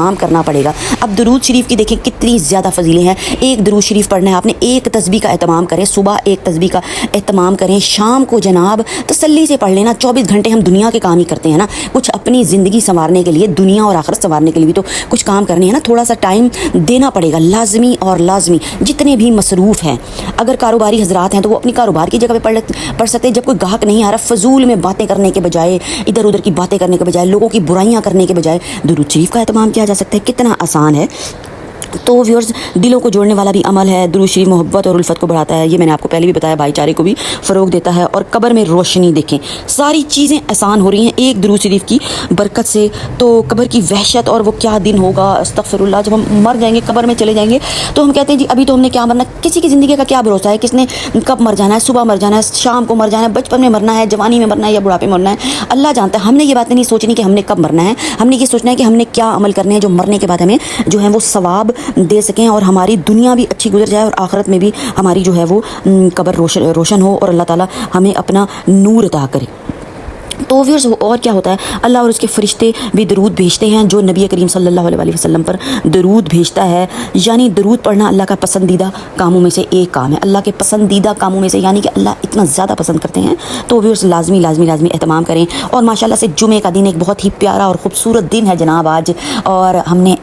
اہتمام کرنا پڑے گا۔ اب درود شریف کی دیکھیں کتنی زیادہ فضیلیں ہیں۔ ایک درود شریف پڑھنا ہے آپ نے، ایک تسبیح کا اہتمام کریں، صبح ایک تسبیح کا اہتمام کریں، شام کو جناب تسلی سے پڑھ لینا۔ 24 گھنٹے ہم دنیا کے کام ہی کرتے ہیں نا، کچھ اپنی زندگی سنوارنے کے لیے، دنیا اور آخرت سنوارنے کے لیے بھی تو کچھ کام کرنے ہیں نا، تھوڑا سا ٹائم دینا پڑے گا لازمی اور لازمی۔ جتنے بھی مصروف ہیں، اگر کاروباری حضرات ہیں تو وہ اپنی کاروبار کی جگہ پہ پڑھ سکتے ہیں۔ جب کوئی گاہک نہیں آ رہا، فضول میں باتیں کرنے کے بجائے، ادھر ادھر کی باتیں کرنے کے بجائے، لوگوں کی برائیاں کرنے کے بجائے درود شریف کا اہتمام کیا جا سکتا ہے۔ کتنا آسان ہے۔ تو ویورز، دلوں کو جوڑنے والا بھی عمل ہے۔ درود شریف محبت اور الفت کو بڑھاتا ہے، یہ میں نے آپ کو پہلے بھی بتایا، بھائی چارے کو بھی فروغ دیتا ہے، اور قبر میں روشنی دیکھیں، ساری چیزیں آسان ہو رہی ہیں ایک درود شریف کی برکت سے۔ تو قبر کی وحشت اور وہ کیا دن ہوگا، استغفر اللہ، جب ہم مر جائیں گے، قبر میں چلے جائیں گے، تو ہم کہتے ہیں جی ابھی تو ہم نے کیا مرنا، کسی کی زندگی کا کیا بھروسہ ہے، کس نے کب مر جانا ہے، صبح مر جانا ہے، شام کو مر جانا ہے، بچپن میں مرنا ہے، جوانی میں مرنا ہے یا بڑھاپے میں مرنا ہے، اللہ جانتا ہے۔ ہم نے یہ باتیں نہیں سوچنی کہ ہم نے کب مرنا ہے، ہم نے یہ سوچنا ہے کہ ہم نے کیا عمل کرنے ہیں جو مرنے کے بعد ہمیں جو ہے وہ ثواب دے سکیں، اور ہماری دنیا بھی اچھی گزر جائے اور آخرت میں بھی ہماری جو ہے وہ قبر روشن ہو، اور اللہ تعالیٰ ہمیں اپنا نور عطا کرے۔ تو ویورز، اور کیا ہوتا ہے، اللہ اور اس کے فرشتے بھی درود بھیجتے ہیں جو نبی کریم صلی اللہ علیہ وسلم پر درود بھیجتا ہے۔ یعنی درود پڑھنا اللہ کا پسندیدہ کاموں میں سے ایک کام ہے، اللہ کے پسندیدہ کاموں میں سے، یعنی کہ اللہ اتنا زیادہ پسند کرتے ہیں۔ تو ویورز، لازمی اہتمام کریں۔ اور ماشاءاللہ سے جمعے کا دن ایک بہت ہی پیارا اور خوبصورت دن ہے جناب آج، اور ہم نے